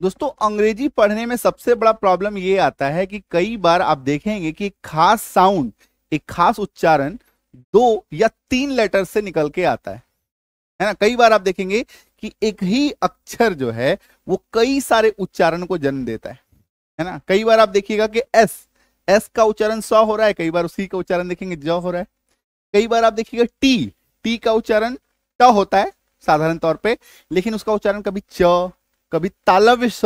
दोस्तों अंग्रेजी पढ़ने में सबसे बड़ा प्रॉब्लम ये आता है कि कई बार आप देखेंगे कि एक खास साउंड, एक खास उच्चारण 2 या 3 लेटर से निकल के आता है ना। कई बार आप देखेंगे कि एक ही अक्षर जो है वो कई सारे उच्चारण को जन्म देता है ना। कई बार आप देखिएगा कि एस एस का उच्चारण स हो रहा है, कई बार उसी का उच्चारण देखेंगे ज हो रहा है। कई बार आप देखिएगा टी टी का उच्चारण ट होता है साधारण तौर पे, लेकिन उसका उच्चारण कभी च, कभी तालव्य स,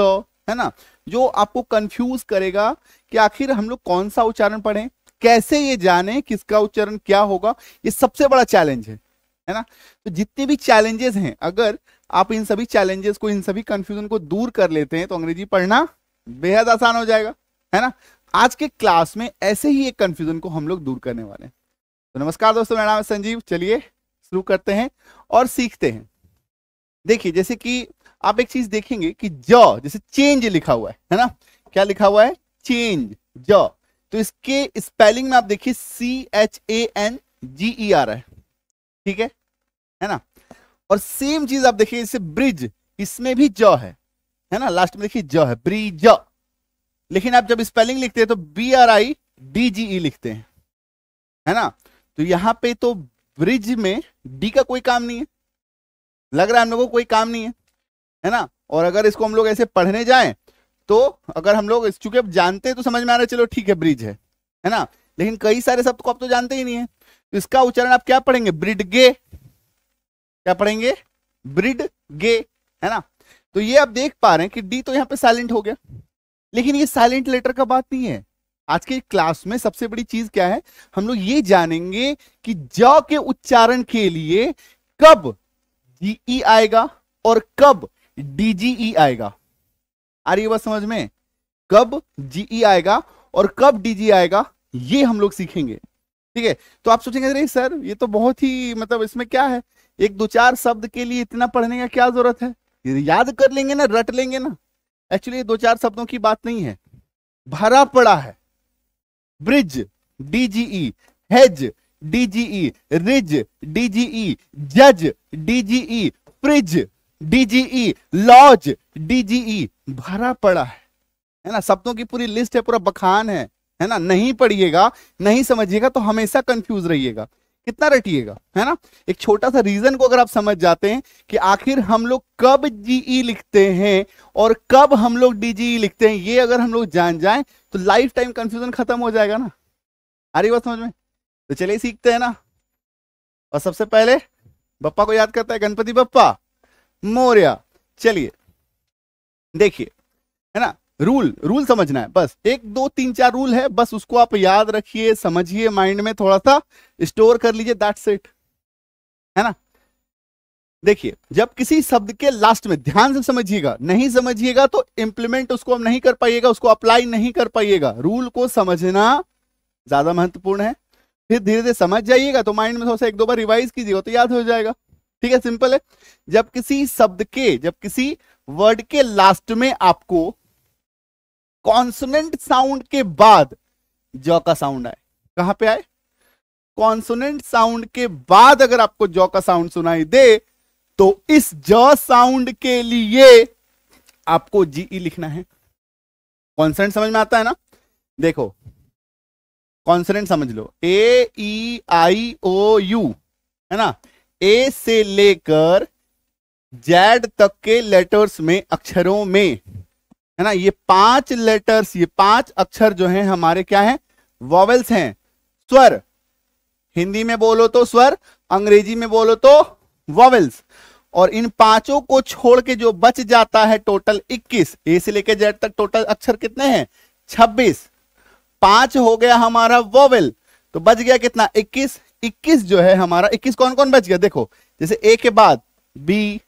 है ना, जो आपको कंफ्यूज करेगा कि आखिर हम लोग कौन सा उच्चारण पढ़ें, कैसे ये जाने किसका उच्चारण क्या होगा। ये सबसे बड़ा चैलेंज है ना। तो जितने भी चैलेंजेस हैं, अगर आप इन सभी चैलेंजेस को, इन सभी कंफ्यूजन को दूर कर लेते हैं तो अंग्रेजी पढ़ना बेहद आसान हो जाएगा, है ना। आज के क्लास में ऐसे ही एक कंफ्यूजन को हम लोग दूर करने वाले हैं। तो नमस्कार दोस्तों, मेरा नाम है संजीव। चलिए शुरू करते हैं और सीखते हैं। देखिए, जैसे कि आप एक चीज देखेंगे कि ज जैसे चेंज लिखा हुआ है ना। क्या लिखा हुआ है? चेंज, ज। तो इसके स्पेलिंग में आप देखिए CHANGE आ रहा है, ठीक है ना। और सेम चीज आप देखिए जैसे ब्रिज, इसमें भी ज है ना, लास्ट में देखिए ज है, ब्रिज। लेकिन आप जब स्पेलिंग लिखते हैं तो BRIDGE लिखते हैं, है ना। तो यहां पे तो ब्रिज में डी का कोई काम नहीं है, लग रहा है हम लोगों को कोई काम नहीं है ना। और अगर इसको हम लोग ऐसे पढ़ने जाएं तो अगर हम लोग चूंकि अब जानते हैं तो समझ में आ रहा है, चलो ठीक है ब्रिज है ना। लेकिन कई सारे शब्द को आप तो जानते ही नहीं है, तो इसका उच्चारण आप क्या पढ़ेंगे? ब्रिडगे। क्या पढ़ेंगे? ब्रिडगे, है ना। तो ये आप देख पा रहे हैं कि डी तो यहां पे साइलेंट हो गया, लेकिन ये साइलेंट लेटर का बात नहीं है। आज के क्लास में सबसे बड़ी चीज क्या है, हम लोग ये जानेंगे कि ज के उच्चारण के लिए कब GE आएगा और कब DGE आएगा। आ रही है बात समझ में? कब GE आएगा और कब DG आएगा, ये हम लोग सीखेंगे, ठीक है। तो आप सोचेंगे अरे सर ये तो बहुत ही, मतलब इसमें क्या है, एक दो चार शब्द के लिए इतना पढ़ने का क्या जरूरत है, याद कर लेंगे ना, रट लेंगे ना। एक्चुअली दो चार शब्दों की बात नहीं है, भरा पड़ा है। Bridge DGE, hedge DGE, ridge DGE, जज DGE, fridge DGE, lodge DGE, भरा पड़ा है ना। शब्दों की पूरी लिस्ट है, पूरा बखान है ना। नहीं पढ़िएगा, नहीं समझिएगा तो हमेशा कंफ्यूज रहिएगा, कितना रटिएगा, है ना। एक छोटा सा रीजन को अगर आप समझ जाते हैं कि आखिर हम लोग कब GE लिखते हैं और कब हम लोग DGE लिखते हैं, ये अगर हम लोग जान जाएं तो लाइफ टाइम कंफ्यूजन खत्म हो जाएगा ना। आ रही बात समझ में? तो चलिए सीखते हैं ना। और सबसे पहले बप्पा को याद करता है, गणपति बप्पा मोरया। चलिए देखिए, है ना, रूल समझना है बस। 1 2 3 4 रूल है, बस उसको आप याद रखिए, समझिए, माइंड में थोड़ा सा स्टोर कर लीजिए, दैट्स इट, है ना। देखिए, जब किसी शब्द के लास्ट में, ध्यान से समझिएगा, नहीं समझिएगा तो इंप्लीमेंट उसको आप नहीं कर पाइएगा, उसको अप्लाई नहीं कर पाइएगा। रूल को समझना ज्यादा महत्वपूर्ण है, फिर धीरे धीरे समझ जाइएगा तो माइंड में थोड़ा सा 1 2 बार रिवाइज कीजिएगा तो याद हो जाएगा, ठीक है। सिंपल है। जब किसी शब्द के, जब किसी वर्ड के लास्ट में आपको कॉन्सोनेंट साउंड के बाद ज का साउंड आए, कहां पे आए? कॉन्सोनेंट साउंड के बाद अगर आपको ज का साउंड सुनाई दे तो इस ज साउंड के लिए आपको GE लिखना है। कॉन्सोनेंट समझ में आता है ना? देखो कॉन्सोनेंट समझ लो, AEIOU, है ना। ए से लेकर जेड तक के लेटर्स में, अक्षरों में, है ना, ये 5 लेटर्स, ये 5 अक्षर जो हैं हमारे क्या हैं? वॉवेल्स हैं, स्वर। हिंदी में बोलो तो स्वर, अंग्रेजी में बोलो तो वॉवेल्स। और इन पांचों को छोड़ के जो बच जाता है टोटल 21, ए से लेकर जेड तक टोटल अक्षर कितने हैं? 26। 5 हो गया हमारा वॉवेल, तो बच गया कितना? 21। 21 जो है हमारा, 21 कौन कौन बच गया? देखो, जैसे ए के बाद B,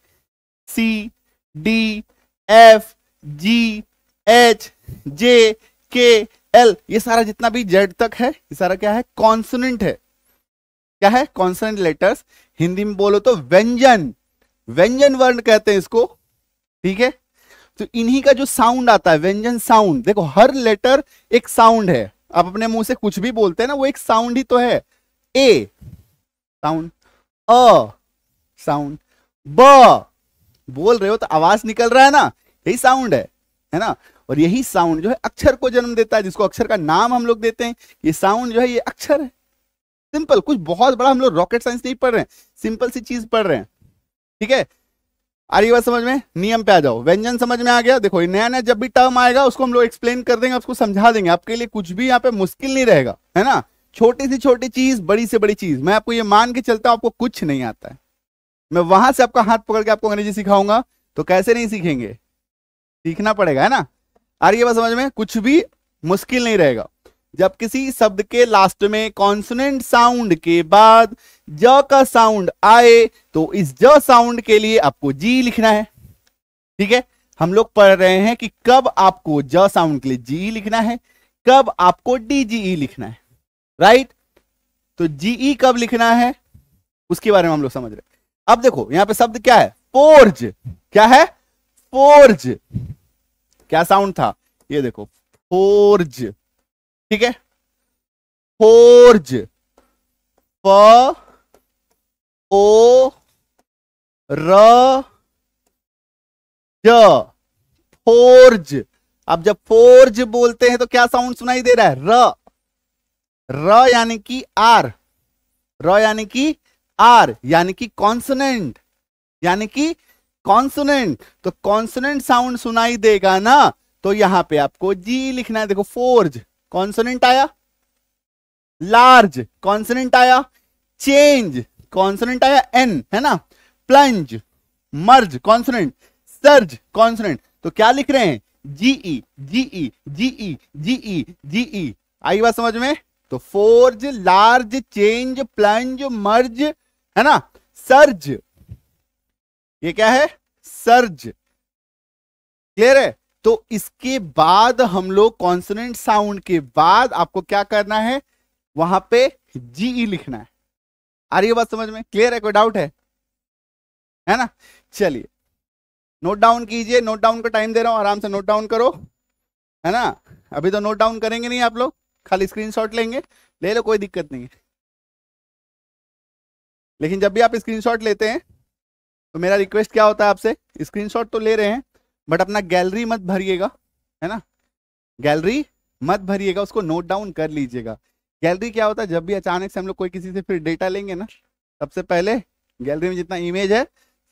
C, D, F, G, H, J, K, L, ये सारा जितना भी जेड तक है, ये सारा क्या है? कॉन्सोनेंट है। क्या है? Consonant letters. हिंदी में बोलो तो व्यंजन, व्यंजन वर्ण कहते हैं इसको, ठीक है। तो इन्हीं का जो साउंड आता है, व्यंजन साउंड, देखो हर लेटर एक साउंड है। आप अपने मुंह से कुछ भी बोलते हैं ना, वो एक साउंड ही तो है। ए साउंड, अ साउंड, ब बोल रहे हो तो आवाज निकल रहा है ना, यही साउंड है। है ना। और यही साउंड जो है अक्षर को जन्म देता है, जिसको अक्षर का नाम हम लोग देते हैं। ये साउंड जो है ये अक्षर है। सिंपल, कुछ बहुत बड़ा हम लोग रॉकेट साइंस नहीं पढ़ रहे हैं, सिंपल सी चीज पढ़ रहे हैं। ठीक है, आ रही बात समझ में? नियम पे आ जाओ। व्यंजन समझ में आ गया? देखो नया नया जब भी टर्म आएगा उसको हम लोग एक्सप्लेन कर देंगे, उसको समझा देंगे। आपके लिए कुछ भी यहाँ पे मुश्किल नहीं रहेगा, है ना। छोटी से छोटी चीज, बड़ी से बड़ी चीज। मैं आपको ये मान के चलता हूं आपको कुछ नहीं आता है, मैं वहां से आपका हाथ पकड़ के आपको अंग्रेजी सिखाऊंगा, तो कैसे नहीं सीखेंगे, सीखना पड़ेगा, है ना। आ रही है बात समझ में? कुछ भी मुश्किल नहीं रहेगा। जब किसी शब्द के लास्ट में कॉन्सोनेंट साउंड के बाद ज का साउंड आए तो इस ज साउंड के लिए आपको जी लिखना है। ठीक है, हम लोग पढ़ रहे हैं कि कब आपको ज साउंड के लिए जी लिखना है, कब आपको डीजीई लिखना है, राइट। तो जीई कब लिखना है उसके बारे में हम लोग समझ रहे हैं। अब देखो यहां पे शब्द क्या है, फोर्ज। क्या है? फोर्ज। क्या साउंड था? ये देखो, फोर्ज। ठीक है, फोर्ज, फ ओ र ज, फोर्ज। अब जब फोर्ज बोलते हैं तो क्या साउंड सुनाई दे रहा है? र। र यानी कि आर, र यानी कि आर, यानी कि कॉन्सोनेंट, यानी कि कॉन्सोनेंट। तो कॉन्सोनेंट साउंड सुनाई देगा ना, तो यहां पे आपको जी लिखना है। देखो फोर्ज कॉन्सोनेंट आया, लार्ज कॉन्सोनेंट आया, चेंज कॉन्सोनेंट आया एन, है ना, plunge, merge consonant, surge consonant. तो क्या लिख रहे हैं? GE GE GE GE GE. आई बात समझ में? तो forge, large, change, plunge, merge, है ना, सर्ज। ये क्या है? सर्ज। क्लियर है? तो इसके बाद हम लोग कॉन्सोनेंट साउंड के बाद आपको क्या करना है, वहां पे जीई लिखना है। आ रही है बात समझ में? क्लियर है? कोई डाउट है ना? चलिए नोट डाउन कीजिए, नोट डाउन का टाइम दे रहा हूं, आराम से नोट डाउन करो, है ना। अभी तो नोट डाउन करेंगे नहीं आप लोग, खाली स्क्रीनशॉट लेंगे, ले लो कोई दिक्कत नहीं है। लेकिन जब भी आप स्क्रीनशॉट लेते हैं तो मेरा रिक्वेस्ट क्या होता है आपसे, स्क्रीनशॉट तो ले रहे हैं बट अपना गैलरी मत भरिएगा, है ना। गैलरी मत भरिएगा, उसको नोट डाउन कर लीजिएगा। गैलरी क्या होता है, जब भी अचानक से हम लोग कोई किसी से फिर डेटा लेंगे ना, सबसे पहले गैलरी में जितना इमेज है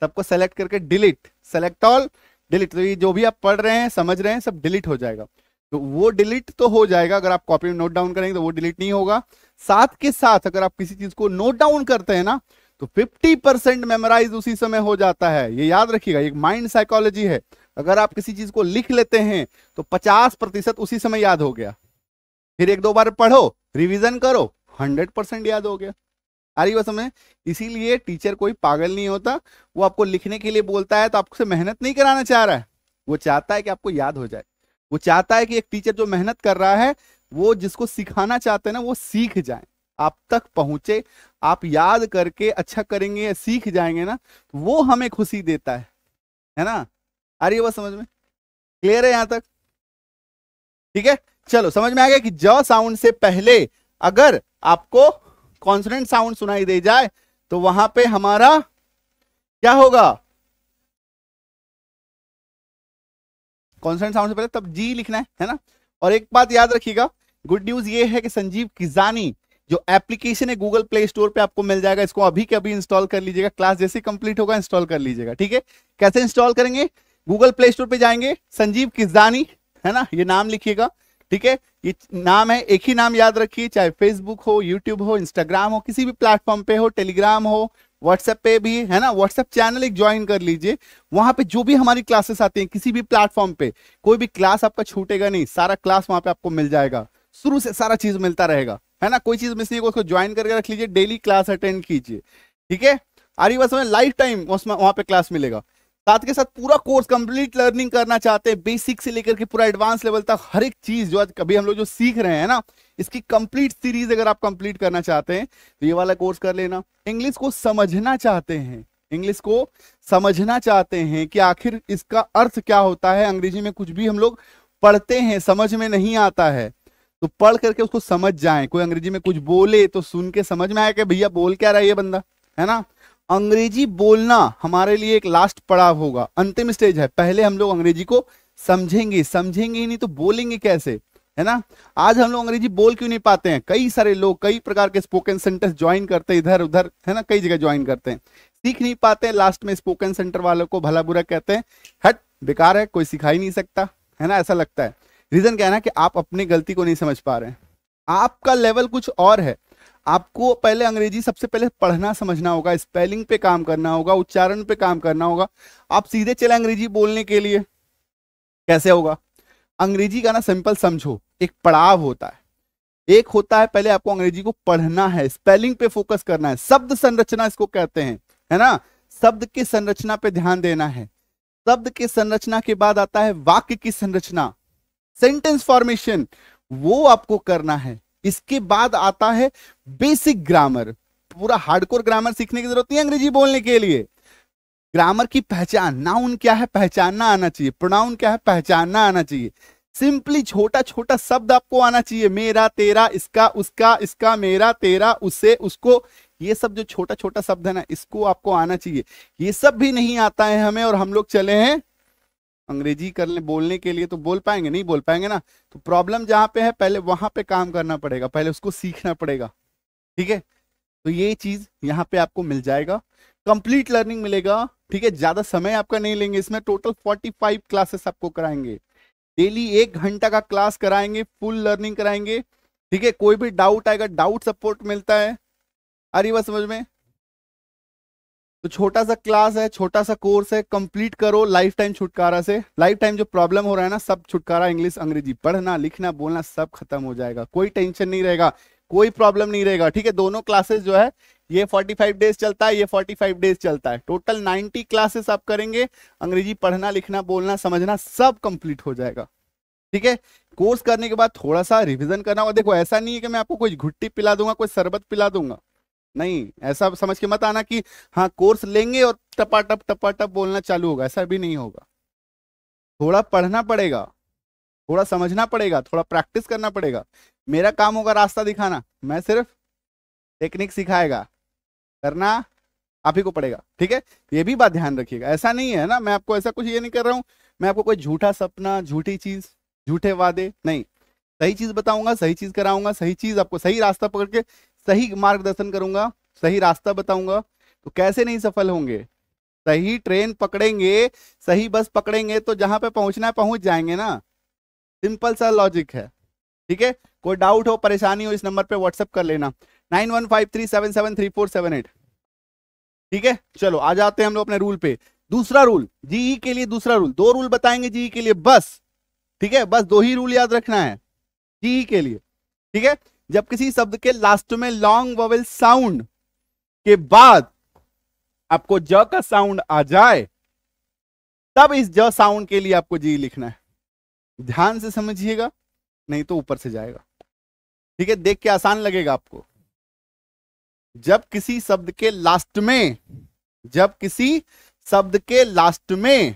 सबको सेलेक्ट करके डिलीट, सेलेक्ट ऑल, डिलीट। तो ये जो भी आप पढ़ रहे हैं, समझ रहे हैं, सब डिलीट हो जाएगा। तो वो डिलीट तो हो जाएगा, अगर आप कॉपी में नोट डाउन करेंगे तो वो डिलीट नहीं होगा। साथ के साथ अगर आप किसी चीज को नोट डाउन करते हैं ना, तो 50% मेमोराइज उसी समय हो जाता है। ये याद रखिएगा, एक माइंड साइकोलॉजी है। अगर आप किसी चीज को लिख लेते हैं तो 50% उसी समय याद हो गया, फिर एक दो बार पढ़ो, रिवीजन करो, 100% याद हो गया। आ रही बात समझ? इसीलिए टीचर कोई पागल नहीं होता, वो आपको लिखने के लिए बोलता है तो आपसे मेहनत नहीं कराना चाह रहा है, वो चाहता है कि आपको याद हो जाए। वो चाहता है कि एक टीचर जो मेहनत कर रहा है वो जिसको सिखाना चाहते हैं ना वो सीख जाए, आप तक पहुंचे, आप याद करके अच्छा करेंगे, सीख जाएंगे ना, वो हमें खुशी देता है ना। आ रही है बात समझ में? क्लियर है यहां तक? ठीक है, चलो समझ में आ गया कि ज साउंड से पहले अगर आपको कॉन्सोनेंट साउंड सुनाई दे जाए तो वहां पे हमारा क्या होगा, कॉन्सोनेंट साउंड से पहले तब जी लिखना है ना। और एक बात याद रखिएगा, गुड न्यूज ये है कि संजीव किजानी जो एप्लीकेशन है गूगल प्ले स्टोर पे आपको मिल जाएगा, इसको अभी के अभी इंस्टॉल कर लीजिएगा, क्लास जैसे कंप्लीट होगा इंस्टॉल कर लीजिएगा। ठीक है, कैसे इंस्टॉल करेंगे, गूगल प्ले स्टोर पे जाएंगे, संजीव किजानी, है ना, ये नाम लिखिएगा। ठीक है, ये नाम है, एक ही नाम याद रखिए, चाहे फेसबुक हो, यूट्यूब हो, इंस्टाग्राम हो, किसी भी प्लेटफॉर्म पे हो, टेलीग्राम हो, व्हाट्सएप पे भी, है ना। व्हाट्सएप चैनल एक ज्वाइन कर लीजिए, वहां पे जो भी हमारी क्लासेस आती हैं किसी भी प्लेटफॉर्म पे, कोई भी क्लास आपका छूटेगा नहीं, सारा क्लास वहां पे आपको मिल जाएगा, शुरू से सारा चीज मिलता रहेगा, है ना। कोई चीज मिस नहीं होगा, उसको ज्वाइन करके रख लीजिए, डेली क्लास अटेंड कीजिए। ठीक है, आ रही बात समझ? लाइफ टाइम वहां पे क्लास मिलेगा। साथ के साथ पूरा कोर्स कंप्लीट लर्निंग करना चाहते हैं, बेसिक से लेकर के पूरा एडवांस लेवल तक हर एक चीज जो आज कभी हम लोग जो सीख रहे हैं ना, इसकी कंप्लीट सीरीज अगर आप कंप्लीट करना चाहते हैं तो ये वाला कोर्स कर लेना। इंग्लिश को समझना चाहते हैं, इंग्लिश को समझना चाहते हैं कि आखिर इसका अर्थ क्या होता है, अंग्रेजी में कुछ भी हम लोग पढ़ते हैं समझ में नहीं आता है, तो पढ़ करके उसको समझ जाएं। कोई अंग्रेजी में कुछ बोले तो सुन के समझ में आए कि भैया बोल क्या रहा है ये बंदा, है ना। अंग्रेजी बोलना हमारे लिए एक लास्ट पड़ाव होगा, अंतिम स्टेज है। पहले हम लोग अंग्रेजी को समझेंगे, समझेंगे ही नहीं तो बोलेंगे कैसे, है ना। आज हम लोग अंग्रेजी बोल क्यों नहीं पाते हैं? कई सारे लोग कई प्रकार के स्पोकन सेंटर्स ज्वाइन करते हैं इधर उधर, है ना, कई जगह ज्वाइन करते हैं, सीख नहीं पाते हैं। लास्ट में स्पोकन सेंटर वालों को भला बुरा कहते हैं, हट बेकार है, कोई सिखा ही नहीं सकता, है ना, ऐसा लगता है। रीजन क्या है ना कि आप अपनी गलती को नहीं समझ पा रहे हैं। आपका लेवल कुछ और है। आपको पहले अंग्रेजी सबसे पहले पढ़ना समझना होगा, स्पेलिंग पे काम करना होगा, उच्चारण पे काम करना होगा। आप सीधे चले अंग्रेजी बोलने के लिए, कैसे होगा? अंग्रेजी का ना सिंपल समझो, एक पड़ाव होता है। एक होता है पहले आपको अंग्रेजी को पढ़ना है, स्पेलिंग पे फोकस करना है, शब्द संरचना इसको कहते हैं, है ना। शब्द की संरचना पे ध्यान देना है। शब्द की संरचना के बाद आता है वाक्य की संरचना, सेंटेंस फॉर्मेशन, वो आपको करना है। इसके बाद आता है बेसिक ग्रामर। पूरा हार्डकोर ग्रामर सीखने की जरूरत नहीं है अंग्रेजी बोलने के लिए। ग्रामर की पहचान, नाउन क्या है पहचानना आना चाहिए, प्रोनाउन क्या है पहचानना आना चाहिए। सिंपली छोटा छोटा शब्द आपको आना चाहिए, मेरा तेरा, इसका उसका, इसका मेरा तेरा, उससे उसको, ये सब जो छोटा छोटा शब्द है ना, इसको आपको आना चाहिए। ये सब भी नहीं आता है हमें, और हम लोग चले हैं अंग्रेजी करने बोलने के लिए, तो बोल पाएंगे? नहीं बोल पाएंगे ना। तो प्रॉब्लम जहां पे है पहले वहां पे काम करना पड़ेगा, पहले उसको सीखना पड़ेगा, ठीक है। तो ये चीज यहाँ पे आपको मिल जाएगा, कंप्लीट लर्निंग मिलेगा, ठीक है। ज्यादा समय आपका नहीं लेंगे, इसमें टोटल 45 क्लासेस आपको कराएंगे, डेली 1 घंटा का क्लास कराएंगे, फुल लर्निंग कराएंगे, ठीक है। कोई भी डाउट आएगा, डाउट सपोर्ट मिलता है, आ रही बात समझ में? तो छोटा सा क्लास है, छोटा सा कोर्स है, कंप्लीट करो लाइफ टाइम छुटकारा से। लाइफ टाइम जो प्रॉब्लम हो रहा है ना, सब छुटकारा, इंग्लिश अंग्रेजी पढ़ना लिखना बोलना सब खत्म हो जाएगा, कोई टेंशन नहीं रहेगा, कोई प्रॉब्लम नहीं रहेगा, ठीक है। दोनों क्लासेस जो है ये 45 डेज चलता है, ये 45 डेज चलता है, टोटल 90 क्लासेस आप करेंगे, अंग्रेजी पढ़ना लिखना बोलना समझना सब कंप्लीट हो जाएगा, ठीक है। कोर्स करने के बाद थोड़ा सा रिवीजन करना होगा। देखो ऐसा नहीं है कि मैं आपको कोई घुट्टी पिला दूंगा, कोई शरबत पिला दूंगा, नहीं, ऐसा समझ के मत आना कि हाँ कोर्स लेंगे और टपाटप बोलना चालू होगा, ऐसा भी नहीं होगा। थोड़ा पढ़ना पड़ेगा, थोड़ा समझना पड़ेगा, थोड़ा प्रैक्टिस करना पड़ेगा। मेरा काम होगा रास्ता दिखाना, मैं सिर्फ टेक्निक सिखाएगा, करना आप ही को पड़ेगा, ठीक है। ये भी बात ध्यान रखिएगा, ऐसा नहीं है ना, मैं आपको ऐसा कुछ ये नहीं कर रहा हूं, मैं आपको कोई झूठा सपना, झूठी चीज, झूठे वादे नहीं, सही चीज बताऊंगा, सही चीज कराऊंगा, सही चीज आपको सही रास्ता पकड़ के सही मार्गदर्शन करूंगा, सही रास्ता बताऊंगा। तो कैसे नहीं सफल होंगे? सही ट्रेन पकड़ेंगे, सही बस पकड़ेंगे तो जहां पे पहुंचना है पहुंच जाएंगे ना, सिंपल सा लॉजिक है, ठीक है। कोई डाउट हो परेशानी हो इस नंबर पे व्हाट्सएप कर लेना, 9153773478, ठीक है। चलो आ जाते हैं हम लोग अपने रूल पे। दूसरा रूल जीई के लिए, दूसरा रूल, 2 रूल बताएंगे जीई के लिए बस, ठीक है, बस 2 ही रूल याद रखना है जीई के लिए, ठीक है। जब किसी शब्द के लास्ट में लॉन्ग वोवेल साउंड के बाद आपको ज का साउंड आ जाए, तब इस ज साउंड के लिए आपको जी लिखना है। ध्यान से समझिएगा, नहीं तो ऊपर से जाएगा, ठीक है। देख के आसान लगेगा आपको। जब किसी शब्द के लास्ट में, जब किसी शब्द के लास्ट में,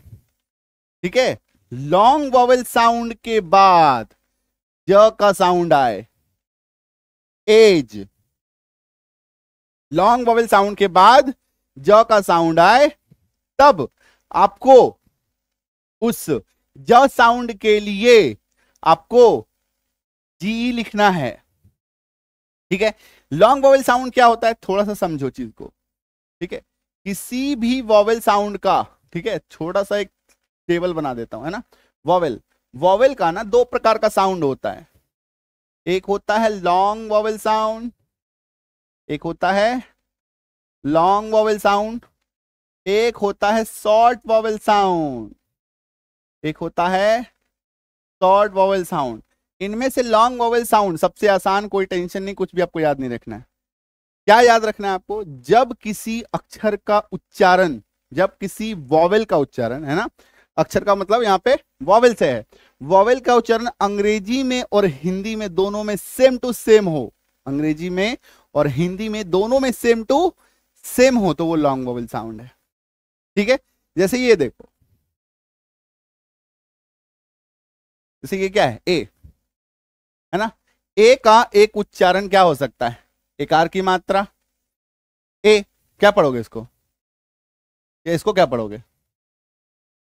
ठीक है, लॉन्ग वोवेल साउंड के बाद ज का साउंड आए, एज, लॉन्ग वोवेल साउंड के बाद ज का साउंड आए, तब आपको उस ज साउंड के लिए आपको जी लिखना है, ठीक है। लॉन्ग वोवेल साउंड क्या होता है, थोड़ा सा समझो चीज को, ठीक है। किसी भी वोवेल साउंड का, ठीक है, छोटा सा एक टेबल बना देता हूं, है ना। वोवेल, वोवेल का ना 2 प्रकार का साउंड होता है, एक होता है लॉन्ग वोवेल साउंड, एक होता है लॉन्ग वोवेल साउंड, एक होता है शॉर्ट वोवेल साउंड, एक होता है शॉर्ट वोवेल साउंड। इनमें से लॉन्ग वोवेल साउंड सबसे आसान, कोई टेंशन नहीं, कुछ भी आपको याद नहीं रखना है। क्या याद रखना है आपको? जब किसी अक्षर का उच्चारण, जब किसी वोवेल का उच्चारण, है ना, अक्षर का मतलब यहां पे वोवेल से है, वोवेल का उच्चारण अंग्रेजी में और हिंदी में दोनों में सेम टू सेम हो, अंग्रेजी में और हिंदी में दोनों में सेम टू सेम हो, तो वो लॉन्ग वोवेल साउंड है, ठीक है। जैसे ये देखो, जैसे ये क्या है, ए, है ना। ए का एक उच्चारण क्या हो सकता है, एकार की मात्रा, ए, क्या पढ़ोगे इसको, या इसको क्या पढ़ोगे,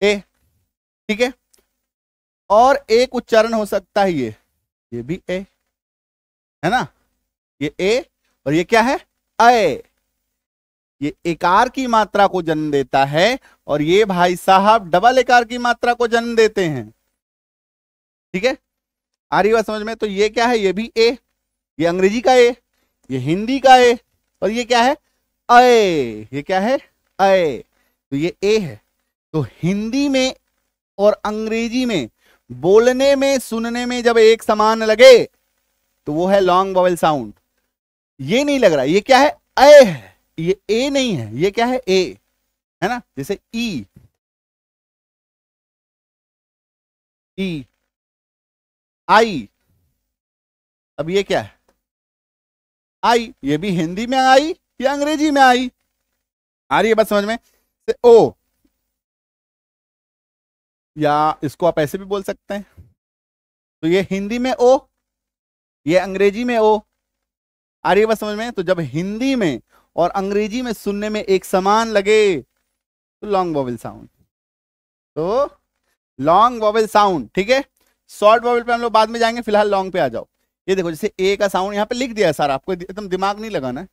ए, ठीक है। और एक उच्चारण हो सकता है ये भी ए, है ना, ये ए, और ये क्या है, अय। ये एकार की मात्रा को जन्म देता है और ये भाई साहब डबल एकार की मात्रा को जन्म देते हैं। ठीक है, आ रही बात समझ में? तो ये क्या है, ये भी ए, ये अंग्रेजी का ए, ये हिंदी का ए, और ये क्या है, अय। ये क्या है, अय। तो ये ए है। तो हिंदी में और अंग्रेजी में बोलने में सुनने में जब एक समान लगे तो वो है लॉन्ग वॉवेल साउंड। ये नहीं लग रहा, ये क्या है, अय है, ये ए नहीं है, ये क्या है, ए, है ना। जैसे ई, ई, आई, अब ये क्या है, आई। ये भी हिंदी में आई या अंग्रेजी में आई, आ रही है बात समझ में? से ओ, या इसको आप ऐसे भी बोल सकते हैं। तो ये हिंदी में ओ, ये अंग्रेजी में ओ, आ रही है बात समझ में? तो जब हिंदी में और अंग्रेजी में सुनने में एक समान लगे तो लॉन्ग वॉवेल साउंड, तो लॉन्ग वॉवेल साउंड। ठीक है, शॉर्ट वॉवेल पे हम लोग बाद में जाएंगे, फिलहाल लॉन्ग पे आ जाओ। ये देखो, जैसे ए का साउंड यहाँ पे लिख दिया है सारा, आपको एकदम दिमाग नहीं लगाना है।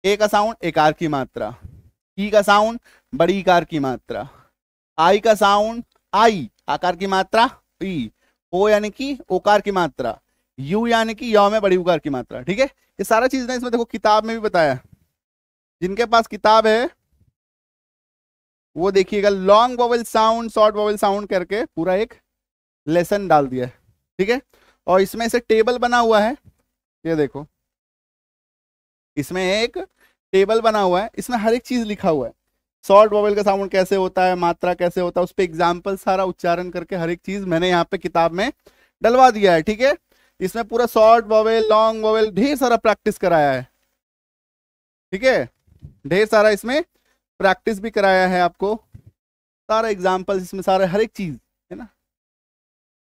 ए का साउंड एकार की मात्रा, ई का साउंड बड़ी इकार की मात्रा, आई का साउंड आई आकार की मात्रा, ई, ओ यानी कि ओकार की मात्रा, यू यानी कि यौ में बड़ी उकार की मात्रा। ठीक है, ये सारा चीज ना इसमें देखो किताब में भी बताया है, जिनके पास किताब है वो देखिएगा, long vowel sound short vowel sound करके पूरा एक लेसन डाल दिया है। ठीक है, और इसमें से टेबल बना हुआ है, ये देखो इसमें एक टेबल बना हुआ है, इसमें हर एक चीज लिखा हुआ है, शॉर्ट वॉवेल का साउंड कैसे होता है, मात्रा कैसे होता है, उस पर एग्जाम्पल सारा उच्चारण करके हर एक चीज मैंने यहाँ पे किताब में डलवा दिया है। ठीक है, इसमें पूरा शॉर्ट वॉवेल लॉन्ग वॉवेल ढेर सारा प्रैक्टिस कराया है। ठीक है, ढेर सारा इसमें प्रैक्टिस भी कराया है आपको, सारा एग्जाम्पल इसमें सारे हर एक चीज है ना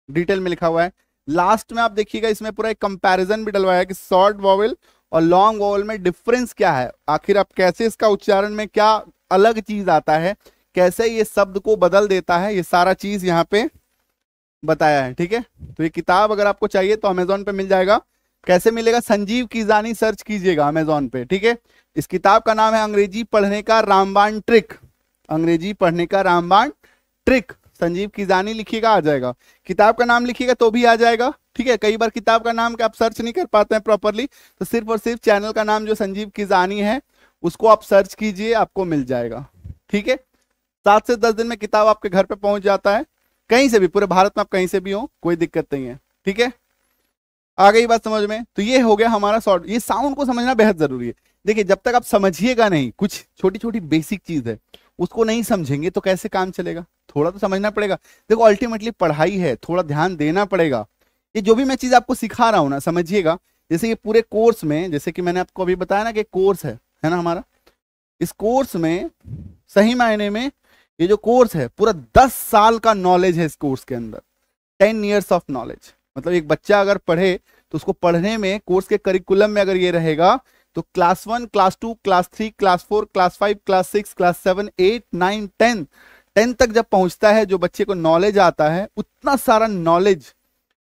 डिटेल में लिखा हुआ है। लास्ट में आप देखिएगा इसमें पूरा एक कंपैरिजन भी डलवाया है कि शॉर्ट वॉवेल और लॉन्ग वॉवेल में डिफरेंस क्या है, आखिर आप कैसे इसका उच्चारण में क्या अलग चीज आता है, कैसे ये शब्द को बदल देता है, ये सारा चीज यहाँ पे बताया है। ठीक है, तो ये किताब अगर आपको चाहिए तो अमेजोन पे मिल जाएगा। कैसे मिलेगा, संजीव कीजानी सर्च कीजिएगा अमेजोन पे। ठीक है, इस किताब का नाम है अंग्रेजी पढ़ने का रामबाण ट्रिक, अंग्रेजी पढ़ने का रामबाण ट्रिक, संजीव कीजानी लिखिएगा आ जाएगा, किताब का नाम लिखिएगा तो भी आ जाएगा। ठीक है, कई बार किताब का नाम का आप सर्च नहीं कर पाते हैं प्रॉपरली, तो सिर्फ और सिर्फ चैनल का नाम जो संजीव कीजानी है उसको आप सर्च कीजिए, आपको मिल जाएगा। ठीक है, 7 से 10 दिन में किताब आपके घर पे पहुंच जाता है, कहीं से भी, पूरे भारत में आप कहीं से भी हो, कोई दिक्कत नहीं है। ठीक है, आ गई बात समझ में? तो ये हो गया हमारा शॉर्ट। ये साउंड को समझना बेहद जरूरी है। देखिए, जब तक आप समझिएगा नहीं, कुछ छोटी छोटी बेसिक चीज है उसको नहीं समझेंगे तो कैसे काम चलेगा, थोड़ा तो समझना पड़ेगा। देखो, अल्टीमेटली पढ़ाई है, थोड़ा ध्यान देना पड़ेगा। ये जो भी मैं चीज आपको सिखा रहा हूं ना, समझिएगा। जैसे ये पूरे कोर्स में, जैसे कि मैंने आपको अभी बताया ना कि कोर्स है ना हमारा, इस कोर्स में सही मायने में ये जो कोर्स है पूरा 10 साल का नॉलेज है इस कोर्स के अंदर, 10 years ऑफ नॉलेज। मतलब एक बच्चा अगर पढ़े तो उसको पढ़ने में, कोर्स के करिकुलम में अगर ये रहेगा तो class 1, class 2, class 3, class 4, class 5, class 6, class 7, 8, 9, 10 तक जब पहुंचता है, जो बच्चे को नॉलेज आता है, उतना सारा नॉलेज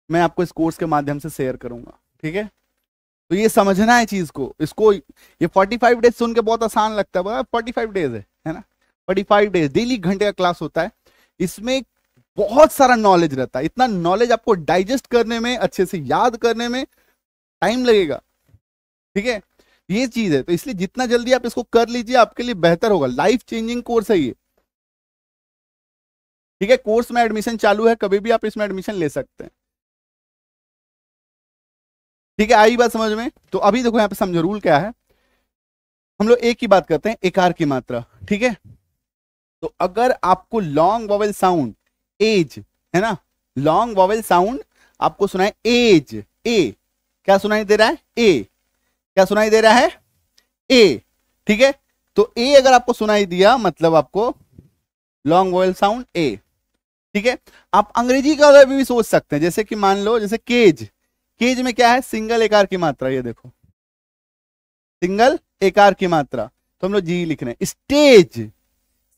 मैं आपको इस कोर्स के माध्यम से शेयर करूंगा। ठीक है, तो ये समझना है चीज को, इसको। ये 45 डेज सुन के बहुत आसान लगता है, 45 डेज है ना, 45 डेज डेली घंटे का क्लास होता है, इसमें बहुत सारा नॉलेज रहता है। इतना नॉलेज आपको डाइजेस्ट करने में, अच्छे से याद करने में टाइम लगेगा। ठीक है, ये चीज है, तो इसलिए जितना जल्दी आप इसको कर लीजिए आपके लिए बेहतर होगा। लाइफ चेंजिंग कोर्स है ये। ठीक है, कोर्स में एडमिशन चालू है, कभी भी आप इसमें एडमिशन ले सकते हैं। ठीक है, आई बात समझ में? तो अभी देखो यहाँ पे समझो रूल क्या है। हम लोग एक ही बात करते हैं, एकार की मात्रा। ठीक है, तो अगर आपको लॉन्ग वॉवेल साउंड एज, है ना, लॉन्ग वॉवेल साउंड आपको सुनाए एज, ए, क्या सुनाई दे रहा है, ए, क्या सुनाई दे रहा है, ए। ठीक है, तो ए अगर आपको सुनाई दिया मतलब आपको लॉन्ग वॉवेल साउंड ए। ठीक है, आप अंग्रेजी का भी सोच सकते हैं, जैसे कि मान लो, जैसे केज, केज में क्या है, सिंगल एकार की मात्रा, ये देखो सिंगल एकार की मात्रा, तो हम लोग जी लिख रहे हैं। स्टेज,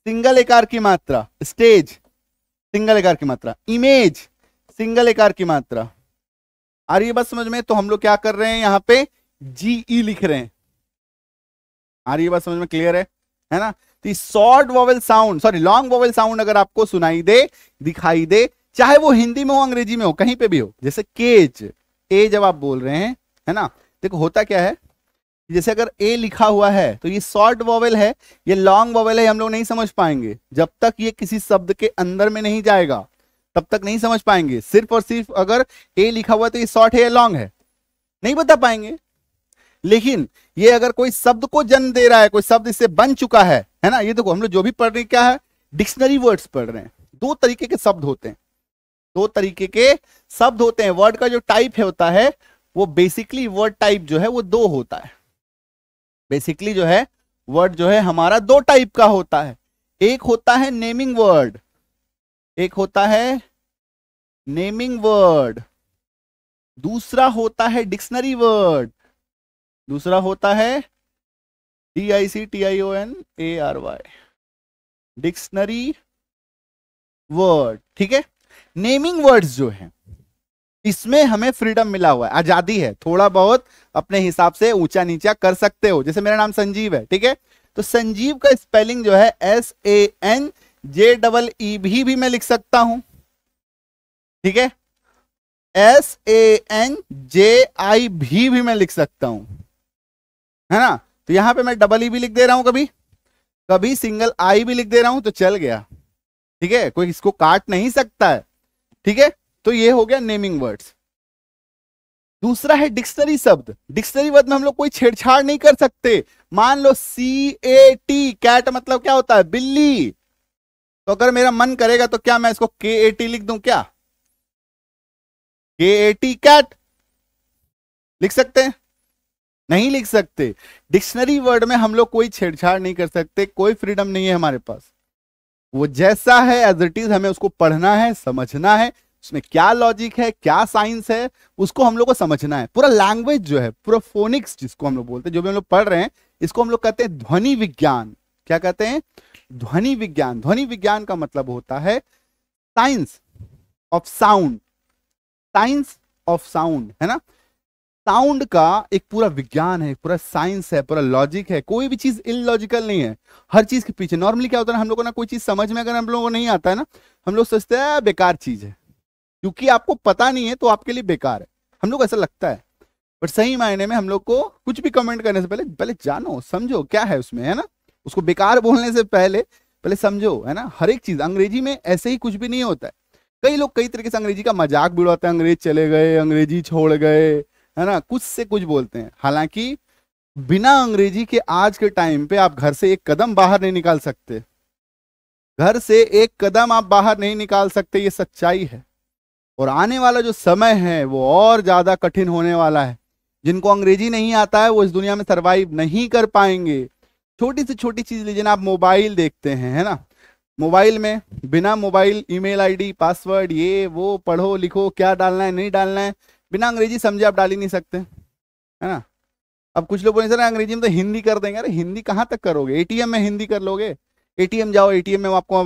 सिंगल एकार की मात्रा, स्टेज सिंगल एकार की मात्रा। इमेज, सिंगल एकार की मात्रा। आ रही है बात समझ में? तो हम लोग क्या कर रहे हैं यहाँ पे जीई लिख रहे हैं। आ रही है बात समझ में? क्लियर है ना? तो short vowel sound, sorry long vowel sound अगर आपको सुनाई दे, दिखाई दे, चाहे वो हिंदी में हो अंग्रेजी में हो कहीं पे भी हो, जैसे केज, ए जब आप बोल रहे हैं, है ना, देखो होता क्या है, जैसे अगर ए लिखा हुआ है तो ये शॉर्ट वोवेल है, ये लॉन्ग वोवेल है, हम लोग नहीं समझ पाएंगे जब तक ये किसी शब्द के अंदर में नहीं जाएगा, तब तक नहीं समझ पाएंगे। सिर्फ और सिर्फ अगर ए लिखा हुआ है तो ये शॉर्ट है या लॉन्ग है, नहीं बता पाएंगे। लेकिन ये अगर कोई शब्द को जन्म दे रहा है, कोई शब्द इससे बन चुका है ना, ये देखो हम लोग जो भी पढ़ रहे हैं क्या है, डिक्शनरी वर्ड्स पढ़ रहे हैं। दो तरीके के शब्द होते हैं, दो तरीके के शब्द होते हैं। वर्ड का जो टाइप है होता है वो बेसिकली वर्ड टाइप जो है वो दो होता है। बेसिकली जो है वर्ड जो है हमारा दो टाइप का होता है। एक होता है नेमिंग वर्ड, एक होता है नेमिंग वर्ड, दूसरा होता है डिक्शनरी वर्ड, दूसरा होता है DICTIONARY, डिक्शनरी वर्ड। ठीक है, नेमिंग वर्ड्स जो है इसमें हमें फ्रीडम मिला हुआ है, आजादी है, थोड़ा बहुत अपने हिसाब से ऊंचा नीचा कर सकते हो। जैसे मेरा नाम संजीव है, ठीक है, तो संजीव का स्पेलिंग जो है SANJEE भी मैं लिख सकता हूं, ठीक है, SANJI भी मैं लिख सकता हूं, है ना। तो यहां पे मैं डबल ई भी लिख दे रहा हूं, कभी कभी सिंगल आई भी लिख दे रहा हूं, तो चल गया, ठीक है, कोई इसको काट नहीं सकता है, ठीक है। तो ये हो गया नेमिंग वर्ड्स। दूसरा है डिक्शनरी शब्द। डिक्शनरी वर्ड में हम लोग कोई छेड़छाड़ नहीं कर सकते। मान लो CAT, कैट मतलब क्या होता है, बिल्ली, तो अगर मेरा मन करेगा तो क्या मैं इसको KAT लिख दूं, क्या KAT कैट लिख सकते हैं? नहीं लिख सकते। डिक्शनरी वर्ड में हम लोग कोई छेड़छाड़ नहीं कर सकते, कोई फ्रीडम नहीं है हमारे पास। वो जैसा है एज इट इज हमें उसको पढ़ना है, समझना है, उसमें क्या लॉजिक है, क्या साइंस है, उसको हम लोग को समझना है। पूरा लैंग्वेज जो है, पूरा फोनिक्स जिसको हम लोग बोलते हैं, जो भी हम लोग पढ़ रहे हैं, इसको हम लोग कहते हैं ध्वनि विज्ञान। क्या कहते हैं? ध्वनि विज्ञान। ध्वनि विज्ञान का मतलब होता है science of sound, science of sound, है ना। साउंड का एक पूरा विज्ञान है, पूरा साइंस है, पूरा लॉजिक है, कोई भी चीज इलॉजिकल नहीं है। हर चीज के पीछे नॉर्मली क्या होता है, हम लोगों को ना कोई चीज समझ में अगर हम लोगों को नहीं आता है ना, हम लोग सोचते हैं बेकार चीज है, क्योंकि आपको पता नहीं है तो आपके लिए बेकार है, हम लोग ऐसा लगता है। बट सही मायने में हम लोग को कुछ भी कमेंट करने से पहले पहले जानो, समझो क्या है उसमें, है ना। उसको बेकार बोलने से पहले पहले समझो, है ना। हर एक चीज अंग्रेजी में ऐसे ही कुछ भी नहीं होता है। कई लोग कई तरीके से अंग्रेजी का मजाक भी उड़ाते हैं, अंग्रेज चले गए, अंग्रेजी छोड़ गए, है ना, कुछ से कुछ बोलते हैं। हालांकि बिना अंग्रेजी के आज के टाइम पे आप घर से एक कदम बाहर नहीं निकाल सकते, घर से एक कदम आप बाहर नहीं निकाल सकते, ये सच्चाई है। और आने वाला जो समय है वो और ज्यादा कठिन होने वाला है। जिनको अंग्रेजी नहीं आता है वो इस दुनिया में सरवाइव नहीं कर पाएंगे। छोटी से छोटी चीज लीजिए ना, आप मोबाइल देखते हैं, है ना, मोबाइल में बिना मोबाइल ईमेल आईडी पासवर्ड ये वो पढ़ो लिखो क्या डालना है नहीं डालना है, बिना अंग्रेजी समझे आप डाल ही नहीं सकते, है ना। अब कुछ लोग बोले सर अंग्रेजी में तो हिंदी कर देंगे, अरे हिंदी कहाँ तक करोगे, एटीएम में हिंदी कर लोगे, एटीएम जाओ, एटीएम में आपको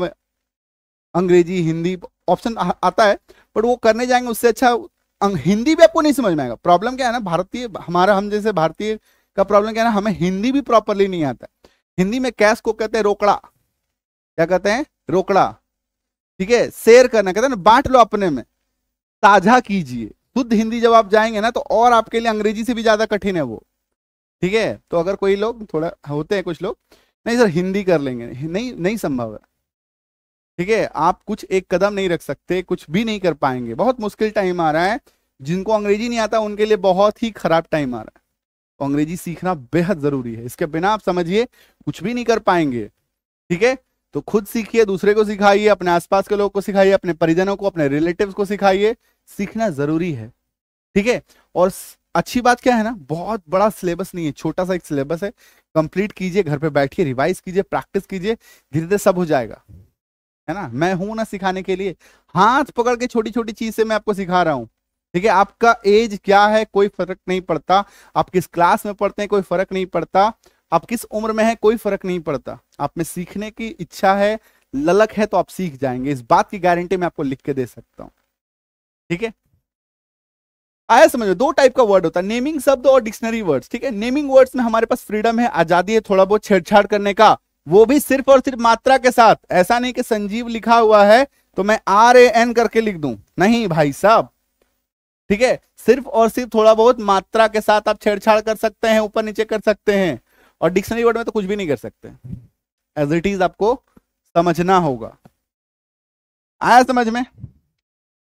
अंग्रेजी हिंदी ऑप्शन आता है, बट वो करने जाएंगे उससे अच्छा हिंदी भी आपको नहीं समझ में आएगा। प्रॉब्लम क्या है ना, भारतीय हमारा, हम जैसे भारतीय का प्रॉब्लम क्या है ना, हमें हिंदी भी प्रॉपरली नहीं आता। हिंदी में कैश को कहते हैं रोकड़ा, क्या कहते हैं, रोकड़ा, ठीक है। शेयर करना कहते हैं ना, बांट लो अपने में, साझा कीजिए। शुद्ध हिंदी जब आप जाएंगे ना तो और आपके लिए अंग्रेजी से भी ज्यादा कठिन है वो, ठीक है। तो अगर कोई लोग थोड़ा होते हैं कुछ लोग, नहीं सर हिंदी कर लेंगे, नहीं नहीं संभव है, ठीक है। आप कुछ एक कदम नहीं रख सकते, कुछ भी नहीं कर पाएंगे। बहुत मुश्किल टाइम आ रहा है, जिनको अंग्रेजी नहीं आता उनके लिए बहुत ही खराब टाइम आ रहा है। तो अंग्रेजी सीखना बेहद जरूरी है, इसके बिना आप समझिए कुछ भी नहीं कर पाएंगे, ठीक है। तो खुद सीखिए, दूसरे को सिखाइए, अपने आसपास के लोगों को सिखाइए, अपने परिजनों को, अपने रिलेटिव्स को सिखाइए, सीखना जरूरी है, ठीक है। और अच्छी बात क्या है ना, बहुत बड़ा सिलेबस नहीं है, छोटा सा एक सिलेबस है, कंप्लीट कीजिए, घर पे बैठिए, रिवाइज कीजिए, प्रैक्टिस कीजिए, धीरे धीरे सब हो जाएगा, है ना। मैं हूं ना सिखाने के लिए, हाथ पकड़ के छोटी छोटी चीज से मैं आपको सिखा रहा हूं, ठीक है। आपका एज क्या है कोई फर्क नहीं पड़ता, आप किस क्लास में पढ़ते हैं कोई फर्क नहीं पड़ता, आप किस उम्र में है कोई फर्क नहीं पड़ता। आप में सीखने की इच्छा है, ललक है तो आप सीख जाएंगे, इस बात की गारंटी मैं आपको लिख के दे सकता हूं। ठीक है, आया समझ में? दो टाइप का वर्ड होता है, नेमिंग शब्द और डिक्शनरी वर्ड्स। ठीक है, नेमिंग वर्ड्स में हमारे पास फ्रीडम है, आजादी है थोड़ा बहुत छेड़छाड़ करने का, वो भी सिर्फ और सिर्फ मात्रा के साथ। ऐसा नहीं कि संजीव लिखा हुआ है तो मैं RAN करके लिख दूं, नहीं भाई साहब। ठीक है, सिर्फ और सिर्फ थोड़ा बहुत मात्रा के साथ आप छेड़छाड़ कर सकते हैं, ऊपर नीचे कर सकते हैं, और डिक्शनरी वर्ड में तो कुछ भी नहीं कर सकते। एज इट इज आपको समझना होगा। आया समझ में?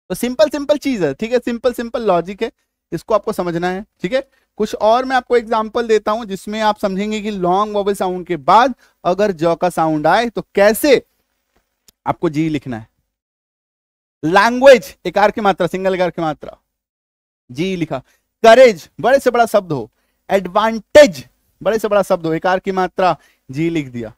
तो सिंपल सिंपल चीज है। ठीक है, सिंपल सिंपल लॉजिक है, इसको आपको समझना है। ठीक है, कुछ और मैं आपको एग्जांपल देता हूं जिसमें आप समझेंगे कि लॉन्ग वोवेल साउंड के बाद अगर ज का साउंड आए तो कैसे आपको जी लिखना है। लैंग्वेज, एकार की मात्रा, सिंगल एकार की मात्रा, जी लिखा। करेज, बड़े से बड़ा शब्द हो। एडवांटेज, बड़े से बड़ा शब्द हो, एकार की मात्रा, जी लिख दिया।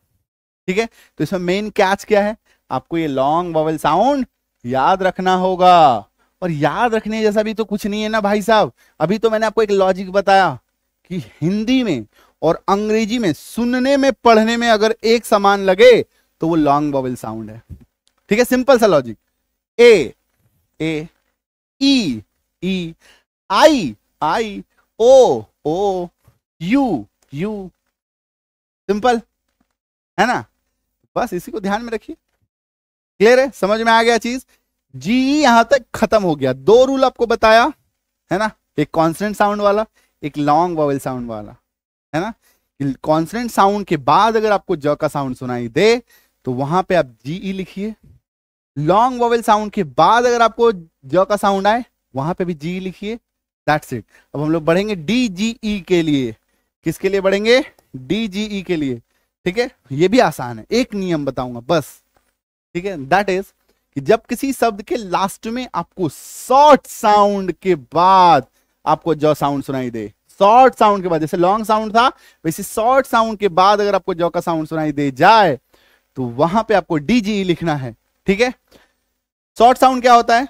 ठीक है, तो इसमें मेन कैच क्या है, आपको ये लॉन्ग वोवेल साउंड याद रखना होगा। और याद रखने जैसा भी तो कुछ नहीं है ना भाई साहब। अभी तो मैंने आपको एक लॉजिक बताया कि हिंदी में और अंग्रेजी में सुनने में पढ़ने में अगर एक समान लगे तो वो लॉन्ग वोवेल साउंड है। ठीक है, सिंपल सा logic. A A, E E, I I, O U U, simple है ना? बस इसी को ध्यान में रखिए। क्लियर है, समझ में आ गया चीज? जी यहां तक खत्म हो गया। दो रूल आपको बताया है ना, एक कॉन्सोनेंट साउंड वाला, एक लॉन्ग वोवेल साउंड वाला, है ना? कॉन्सोनेंट साउंड के बाद अगर आपको ज का साउंड सुनाई दे तो वहां पे आप जी लिखिए। लॉन्ग वोवेल साउंड के बाद अगर आपको ज का साउंड आए वहां पे भी जी लिखिए। That's it. अब हम लोग बढ़ेंगे DGE के लिए। किसके लिए बढ़ेंगे? DGE के लिए। ठीक है, ये भी आसान है, एक नियम बताऊंगा बस। ठीक है, दैट इज कि जब किसी शब्द के लास्ट में आपको शॉर्ट साउंड के बाद आपको ज साउंड सुनाई दे, शॉर्ट साउंड के बाद, जैसे लॉन्ग साउंड था वैसे शॉर्ट साउंड के बाद अगर आपको ज का साउंड सुनाई दे जाए तो वहां पे आपको DGE लिखना है। ठीक है, शॉर्ट साउंड क्या होता है?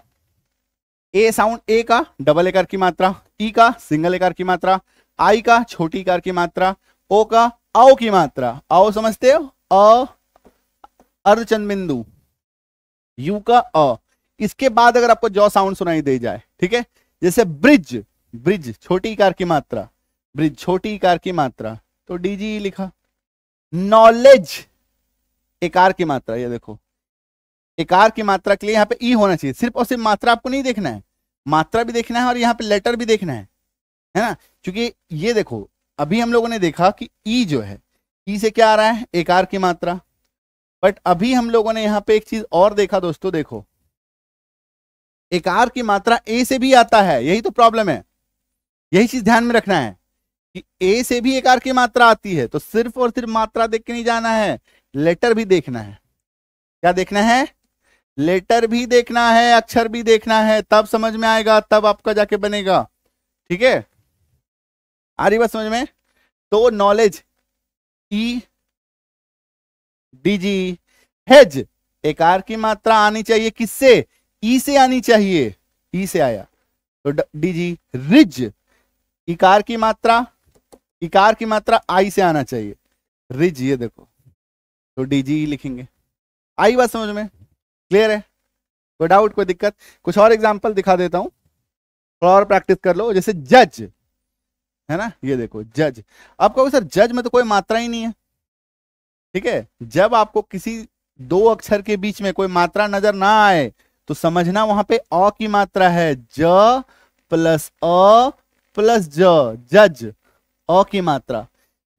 ए साउंड, ए का डबल एकार की मात्रा, ई का सिंगल एकार की मात्रा, आई का छोटी एकार की मात्रा, ओ का औ की मात्रा। औ समझते हो? अ अर्धचंद बिंदु, यू का अ। इसके बाद अगर आपको जॉ साउंड सुनाई दे जाए, ठीक है, जैसे ब्रिज, ब्रिज छोटी इकार की मात्रा, ब्रिज छोटी इकार की मात्रा, तो DGE लिखा। नॉलेज एकार की मात्रा, ये देखो एकार की मात्रा के लिए यहाँ पे ई होना चाहिए। सिर्फ और सिर्फ मात्रा आपको नहीं देखना है, मात्रा भी देखना है और यहाँ पे लेटर भी देखना है ना? क्योंकि ये देखो अभी हम लोगों ने देखा कि ई जो है, ई से क्या आ रहा है? एकार की मात्रा। बट अभी हम लोगों ने यहाँ पे एक चीज और देखा दोस्तों, देखो एकार की मात्रा ए से भी आता है, यही तो प्रॉब्लम है। यही चीज ध्यान में रखना है कि ए से भी एकार की मात्रा आती है, तो सिर्फ और सिर्फ मात्रा देख के नहीं जाना है, लेटर भी देखना है। क्या देखना है? लेटर भी देखना है, अक्षर भी देखना है, तब समझ में आएगा, तब आपका जाके बनेगा। ठीक है, आ रही बात समझ में? तो नॉलेज ई, DGE। हेज एकार की मात्रा आनी चाहिए किससे? ई से आनी चाहिए, ई से आया तो DGE। रिज इकार की मात्रा, इकार की मात्रा आई से आना चाहिए, रिज, ये देखो तो DGE लिखेंगे। आई बात समझ में? क्लियर है? कोई डाउट, कोई दिक्कत? कुछ और एग्जांपल दिखा देता हूं, थोड़ा और प्रैक्टिस कर लो। जैसे जज है ना, ये देखो जज। अब कहोगे सर जज में तो कोई मात्रा ही नहीं है। ठीक है, जब आपको किसी दो अक्षर के बीच में कोई मात्रा नजर ना आए तो समझना वहां पे अ की मात्रा है, ज प्लस अ प्लस ज, जज, अ की मात्रा।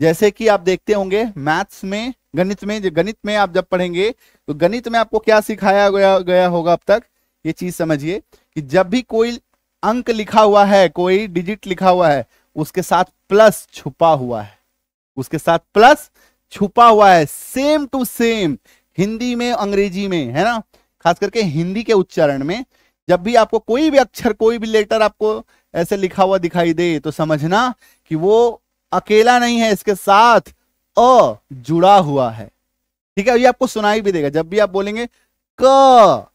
जैसे कि आप देखते होंगे मैथ्स में, गणित में, गणित में आप जब पढ़ेंगे तो गणित में आपको क्या सिखाया गया होगा अब तक, ये चीज समझिए कि जब भी कोई अंक लिखा हुआ है, कोई डिजिट लिखा हुआ है, उसके साथ प्लस छुपा हुआ है, उसके साथ प्लस छुपा हुआ है। सेम टू सेम हिंदी में, अंग्रेजी में, है ना? खास करके हिंदी के उच्चारण में जब भी आपको कोई भी अक्षर, कोई भी लेटर आपको ऐसे लिखा हुआ दिखाई दे तो समझना कि वो अकेला नहीं है, इसके साथ अ जुड़ा हुआ है। ठीक है, ये आपको सुनाई भी देगा जब भी आप बोलेंगे क,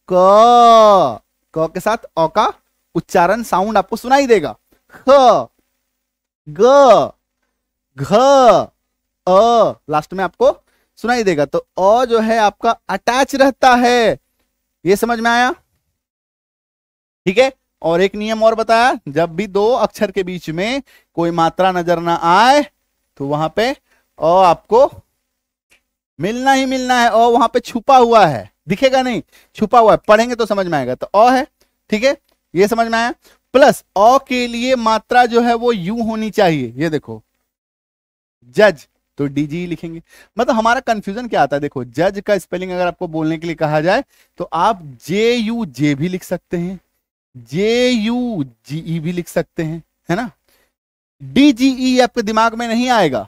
क के साथ अ का उच्चारण साउंड आपको सुनाई देगा। ख, ग, घ, अ लास्ट में आपको सुनाई देगा। तो अ जो है आपका अटैच रहता है, ये समझ में आया? ठीक है। और एक नियम और बताया, जब भी दो अक्षर के बीच में कोई मात्रा नजर ना आए तो वहां पे अ आपको मिलना ही मिलना है। अ वहां पे छुपा हुआ है, दिखेगा नहीं, छुपा हुआ है, पढ़ेंगे तो समझ में आएगा। तो अ है, ठीक है, ये समझ में आया। प्लस अ के लिए मात्रा जो है वो यू होनी चाहिए, ये देखो जज, तो डीजी लिखेंगे। मतलब हमारा कंफ्यूजन क्या आता है, देखो जज का स्पेलिंग अगर आपको बोलने के लिए कहा जाए तो आप जे यू जे भी लिख सकते हैं, जे यू जी भी लिख सकते हैं, है ना। डीजीई आपके दिमाग में नहीं आएगा,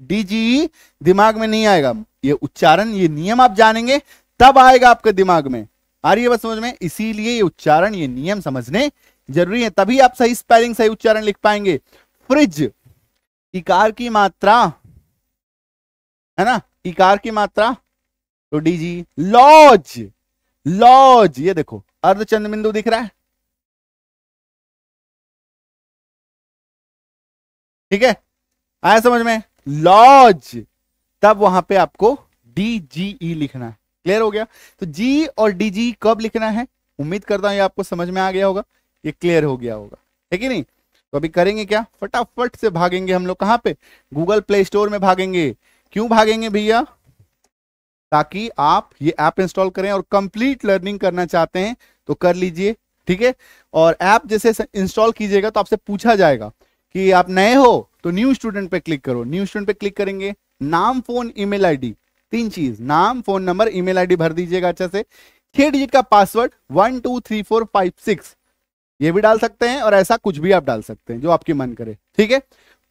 डीजीई दिमाग में नहीं आएगा। ये उच्चारण, ये नियम आप जानेंगे तब आएगा आपके दिमाग में। आ रही है बात समझ में? इसीलिए ये उच्चारण, ये नियम समझने जरूरी है, तभी आप सही स्पेलिंग सही उच्चारण लिख पाएंगे। फ्रिज, इकार की मात्रा, है ना, इकार की मात्रा तो डीजी। लॉज, लॉज, ये देखो अर्धचंद्र बिंदु दिख रहा है, ठीक है, आया समझ में? लॉज, तब वहां पे आपको डीजीई लिखना है। क्लियर हो गया? तो जी और डीजी कब लिखना है, उम्मीद करता हूं ये आपको समझ में आ गया होगा, ये क्लियर हो गया होगा, है कि नहीं। तो अभी करेंगे क्या, फटाफट से भागेंगे हम लोग कहां पे, गूगल प्ले स्टोर में भागेंगे। क्यों भागेंगे भैया? ताकि आप ये ऐप इंस्टॉल करें और कंप्लीट लर्निंग करना चाहते हैं तो कर लीजिए, ठीक है। और ऐप जैसे इंस्टॉल कीजिएगा तो आपसे पूछा जाएगा कि आप नए हो तो न्यू स्टूडेंट पे क्लिक करो, न्यू स्टूडेंट पे क्लिक करेंगे, नाम, फोन, ईमेल आईडी, तीन चीज, नाम, फोन नंबर, ईमेल आईडी भर दीजिएगा अच्छे से। 6 डिजिट का पासवर्ड 1 2 3 4 5 6 ये भी डाल सकते हैं और ऐसा कुछ भी आप डाल सकते हैं जो आपकी मन करे, ठीक है।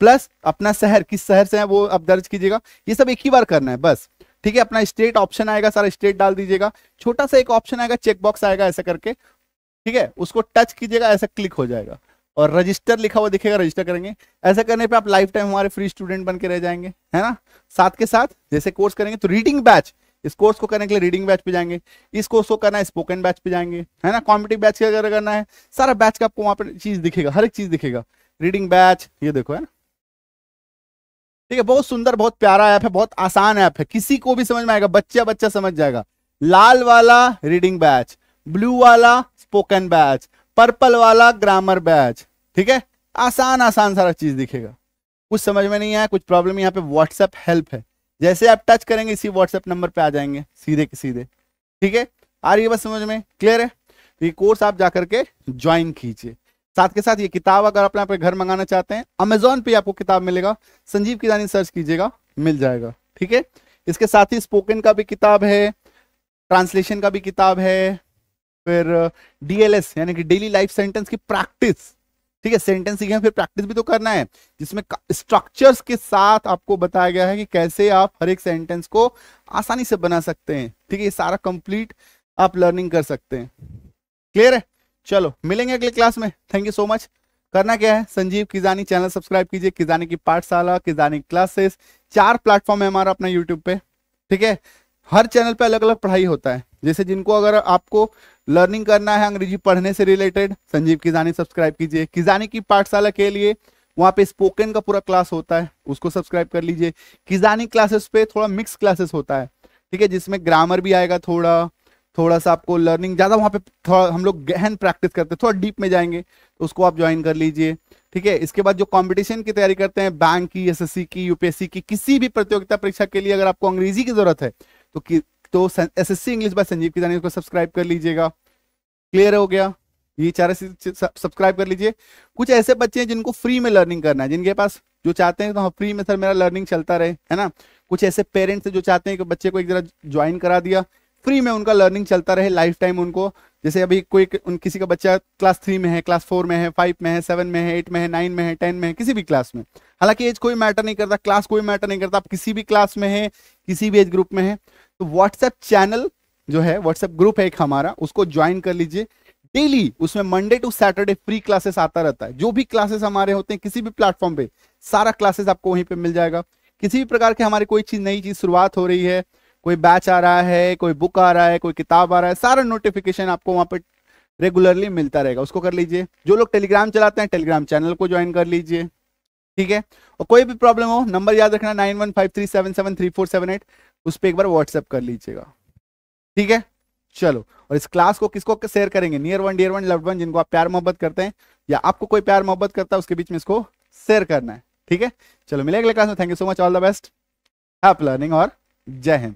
प्लस अपना शहर, किस शहर से है वो आप दर्ज कीजिएगा, ये सब एक ही बार करना है बस, ठीक है। अपना स्टेट ऑप्शन आएगा, सारा स्टेट डाल दीजिएगा, छोटा सा एक ऑप्शन आएगा, चेक बॉक्स आएगा ऐसा करके, ठीक है, उसको टच कीजिएगा, ऐसा क्लिक हो जाएगा और रजिस्टर लिखा हुआ दिखेगा, रजिस्टर करेंगे। ऐसा करने पे आप लाइफ टाइम हमारे फ्री स्टूडेंट बन के रह जाएंगे, है ना। साथ के साथ जैसे कोर्स करेंगे तो रीडिंग बैच, इस कोर्स को करने के लिए रीडिंग बैच पे जाएंगे, इस कोर्स को करना है स्पोकन बैच पे जाएंगे, है ना, कॉम्पिटिटिव बैच अगर करना है, सारा बैच का आपको वहां पर चीज दिखेगा, हर एक चीज दिखेगा, रीडिंग बैच, ये देखो, है ना, ठीक है। बहुत सुंदर, बहुत प्यारा ऐप है, बहुत आसान ऐप है, किसी को भी समझ में आएगा, बच्चा बच्चा समझ जाएगा। लाल वाला रीडिंग बैच, ब्लू वाला स्पोकन बैच, पर्पल वाला ग्रामर बैच, ठीक है, आसान आसान सारा चीज दिखेगा। कुछ समझ में नहीं आया, कुछ प्रॉब्लम, यहाँ पे व्हाट्सएप हेल्प है, जैसे आप टच करेंगे इसी व्हाट्सएप नंबर पे आ जाएंगे सीधे के सीधे, ठीक है। आ रही है बस समझ में? क्लियर है? तो ये कोर्स आप जाकर के ज्वाइन कीजिए। साथ के साथ ये किताब अगर अपने आप घर मंगाना चाहते हैं, अमेजोन पे आपको किताब मिलेगा, संजीव किदानी सर्च कीजिएगा, मिल जाएगा, ठीक है। इसके साथ ही स्पोकन का भी किताब है, ट्रांसलेशन का भी किताब है, फिर डीएलएस यानी कि डेली लाइफ सेंटेंस की प्रैक्टिस, ठीक है, सेंटेंस सीखे फिर प्रैक्टिस भी तो करना है, जिसमें स्ट्रक्चर्स के साथ आपको बताया गया है कि कैसे आप हर एक सेंटेंस को आसानी से बना सकते हैं, ठीक है। ये सारा कंप्लीट आप लर्निंग कर सकते हैं। क्लियर है? चलो मिलेंगे अगले क्लास में, थैंक यू सो मच। करना क्या है, संजीव किजानी चैनल सब्सक्राइब कीजिए, किजानी की पाठशाला, किजानी क्लासेस, 4 प्लेटफॉर्म है हमारा अपना यूट्यूब पे, ठीक है। हर चैनल पे अलग अलग पढ़ाई होता है, जैसे जिनको अगर आपको लर्निंग करना है अंग्रेजी पढ़ने से रिलेटेड, संजीव किजानी सब्सक्राइब कीजिए। किजानी की पाठशाला के लिए वहाँ पे स्पोकन का पूरा क्लास होता है, उसको सब्सक्राइब कर लीजिए। किजानी क्लासेस पे थोड़ा मिक्स क्लासेस होता है, ठीक है, जिसमें ग्रामर भी आएगा, थोड़ा थोड़ा सा आपको लर्निंग ज़्यादा वहाँ पे थोड़ा हम लोग गहन प्रैक्टिस करते हैं, थोड़ा डीप में जाएंगे तो उसको आप ज्वाइन कर लीजिए, ठीक है। इसके बाद जो कंपटीशन की तैयारी करते हैं, बैंक की, एसएससी की, यूपीएससी की, किसी भी प्रतियोगिता परीक्षा के लिए अगर आपको अंग्रेजी की जरूरत है तो एसएससी इंग्लिश बाय संजीव किजानी को सब्सक्राइब कर लीजिएगा। क्लियर हो गया? ये 4 सब्सक्राइब कर लीजिए। कुछ ऐसे बच्चे हैं जिनको फ्री में लर्निंग करना है, जिनके पास जो चाहते हैं तो हाँ फ्री में सर मेरा लर्निंग चलता रहे, है ना। कुछ ऐसे पेरेंट्स हैं जो चाहते हैं कि बच्चे को एक जरा ज्वाइन करा दिया, फ्री में उनका लर्निंग चलता रहे लाइफ टाइम उनको। जैसे अभी कोई किसी का बच्चा क्लास 3 में है, क्लास 4 में है, 5 में है, 7 में है, 8 में है, 9 में है, 10 में है, किसी भी क्लास में, हालांकि एज कोई मैटर नहीं करता, क्लास कोई मैटर नहीं करता, आप किसी भी क्लास में है, किसी भी एज ग्रुप में है, तो व्हाट्सएप चैनल जो है, व्हाट्सएप ग्रुप है एक हमारा, उसको ज्वाइन कर लीजिए। डेली उसमें Monday to Saturday free classes आता रहता है, जो भी क्लासेस हमारे होते हैं किसी भी प्लेटफॉर्म पे, सारा क्लासेस आपको वहीं पे मिल जाएगा। किसी भी प्रकार के हमारी कोई चीज नई चीज शुरुआत हो रही है, कोई बैच आ रहा है, कोई बुक आ रहा है, कोई किताब आ रहा है, सारा नोटिफिकेशन आपको वहां पे रेगुलरली मिलता रहेगा, उसको कर लीजिए। जो लोग टेलीग्राम चलाते हैं टेलीग्राम चैनल को ज्वाइन कर लीजिए, ठीक है। और कोई भी प्रॉब्लम हो नंबर याद रखना 9153773478, उस पर एक बार व्हाट्सएप कर लीजिएगा, ठीक है। चलो, और इस क्लास को किसको शेयर करेंगे? Near one, dear one, loved one, जिनको आप प्यार मोहब्बत करते हैं या आपको कोई प्यार मोहब्बत करता है उसके बीच में इसको शेयर करना है। ठीक है, चलो मिलेंगे अगले क्लास में। Thank you so much, all the best, happy learning और जय हिंद।